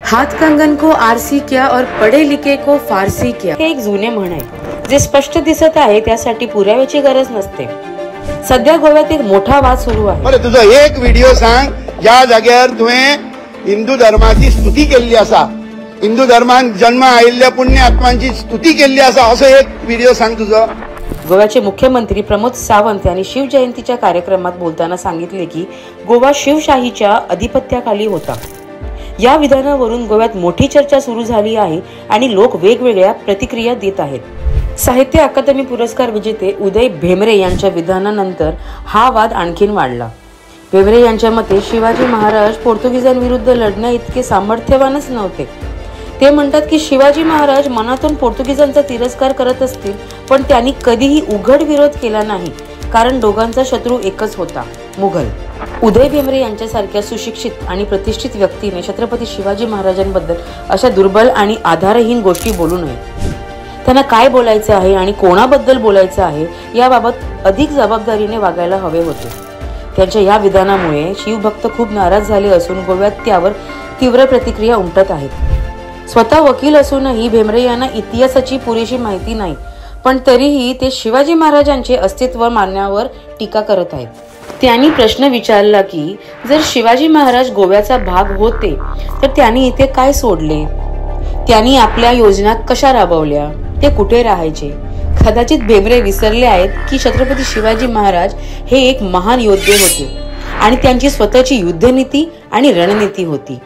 हाथ कंगन को आरसी क्या और पढ़े लिखे को फारसी क्या हे एक जुने म्हण आहे, जे स्पष्ट दिसत आहे त्यासाठी पुराव्याची गरज नसते। सध्या गोव्यात एक मोठा वाद सुरू आहे। बरं, तुझा एक व्हिडिओ सांग ज्या जाग्यावर तुवें हिंदू धर्माची स्तुती केल्ली असा, हिंदू धर्मान जन्म आयिल्ल्या पुण्य आत्मांची स्तुती केल्ली असा, असो एक व्हिडिओ सांग तुझा। गोव्याचे मुख्यमंत्री प्रमोद सावंत यांनी शिवजयंतीच्या कार्यक्रमात बोलताना सांगितले की गोवा शिवशाहीच्या अधिपत्याखाली होता। या विधानावरून गोव्यात मोठी चर्चा सुरू झाली आहे आणि लोक वेगवेगळ्या प्रतिक्रिया देत आहेत। साहित्य अकादमी पुरस्कार विजेते उदय भेमरे यांच्या विधानानंतर हा वाद आणखीन वाढला। भेमरे यांच्या मते शिवाजी महाराज पोर्तुगीजांविरुद्ध लढण्या इतके सामर्थ्यवानच नव्हते। ते म्हणतात की शिवाजी महाराज मनातून पोर्तुगीजांचा तिरस्कार करत असतील, पण त्यांनी कधीही उघड विरोध केला नाही, कारण दोघांचा शत्रू एकच होता, मुघल। उदय भेमरे यांच्यासारख्या सुशिक्षित आणि प्रतिष्ठित व्यक्तीने छत्रपती शिवाजी महाराजांबद्दल अशा दुर्बल आणि आधारहीन गोष्टी बोलू नये। त्यांना काय बोलायचं आहे आणि कोणाबद्दल बोलायचं आहे याबाबत अधिक जबाबदारीने वागायला हवे होते। त्यांच्या या विधानामुळे शिवभक्त खूप नाराज झाले असून गोव्यात त्यावर तीव्र प्रतिक्रिया उमटत आहेत। स्वतः वकील असूनही भेमरे यांना इतिहासाची पुरेशी माहिती नाही, पण तरीही ते शिवाजी महाराजांचे अस्तित्व मानण्यावर टीका करत आहेत। त्यांनी प्रश्न विचारला की जर शिवाजी महाराज गोव्याचा भाग होते तर त्यांनी इथे काय सोडले, त्यांनी आपल्या योजना कशा राबवल्या, ते कुठे राहायचे। कदाचित भेमरे विसरले आहेत की छत्रपती शिवाजी महाराज हे एक महान योद्धे होते आणि त्यांची स्वतःची युद्धनीती आणि रणनीती होती।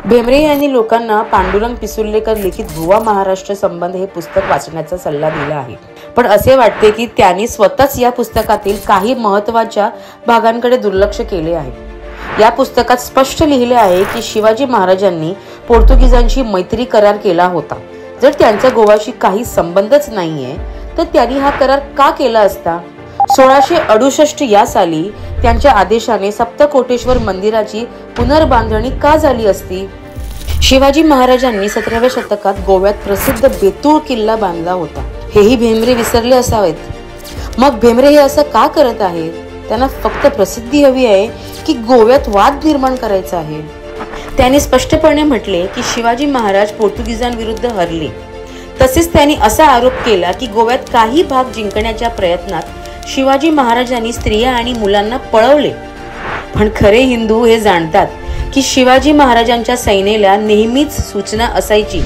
भेमरे यांनी लोकांना पांडुरंग पिसुर्लेकर लिखित भुवा महाराष्ट्र संबंध हे पुस्तक वाचण्याचा सल्ला दिला आहे, पण असे वाटते की त्यांनी स्वतःच या पुस्तकातील काही महत्त्वाच्या भागांकडे दुर्लक्ष केले आहे। या पुस्तकात स्पष्ट लिहिले आहे की शिवाजी महाराजांनी पोर्तुगीजांशी मैत्री करार केला होता। जर त्यांचा गोवाशी काही संबंधच नाहीये तर त्यांनी हा करार का केला असता। 1668 या साली त्यांच्या आदेशाने सप्तकोटेश्वर मंदिराची पुनर्बांधणी का झाली असती। शिवाजी महाराजांनी 17व्या शतकात गोव्यात प्रसिद्ध बेतूळ किल्ला बांधला होता, हेही भेमरे विसरले असावेत। मग भेमरे हे असं का करत आहेत? त्यांना फक्त प्रसिद्धी हवी आहे की गोव्यात वाद निर्माण करायचा आहे? त्यांनी स्पष्टपणे म्हटले की शिवाजी महाराज पोर्तुगीजांविरुद्ध हरले। तसेच त्यांनी असा आरोप केला की गोव्यात काही भाग जिंकण्याच्या प्रयत्नात शिवाजी महाराजांनी स्त्रिया आणि मुलांना पळवले। पण खरे हिंदू हे जाणतात की शिवाजी महाराजांच्या सैन्याला नेहमीच सूचना असायची,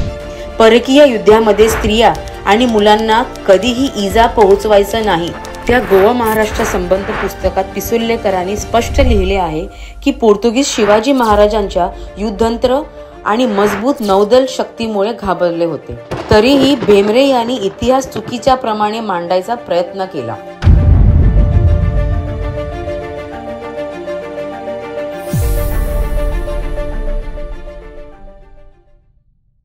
परकीय युद्धामध्ये स्त्रिया आणि मुलांना कधीही इजा पोहोचवायचं नाही। त्या गोवा महाराष्ट्र संबंध पुस्तकात पिसुर्लेकरांनी स्पष्ट लिहिले आहे की पोर्तुगीज शिवाजी महाराजांच्या युद्धतंत्र आणि मजबूत नौदल शक्तीमुळे घाबरले होते। तरीही भेमरे यांनी इतिहास चुकीच्या प्रमाणे मांडायचा प्रयत्न केला।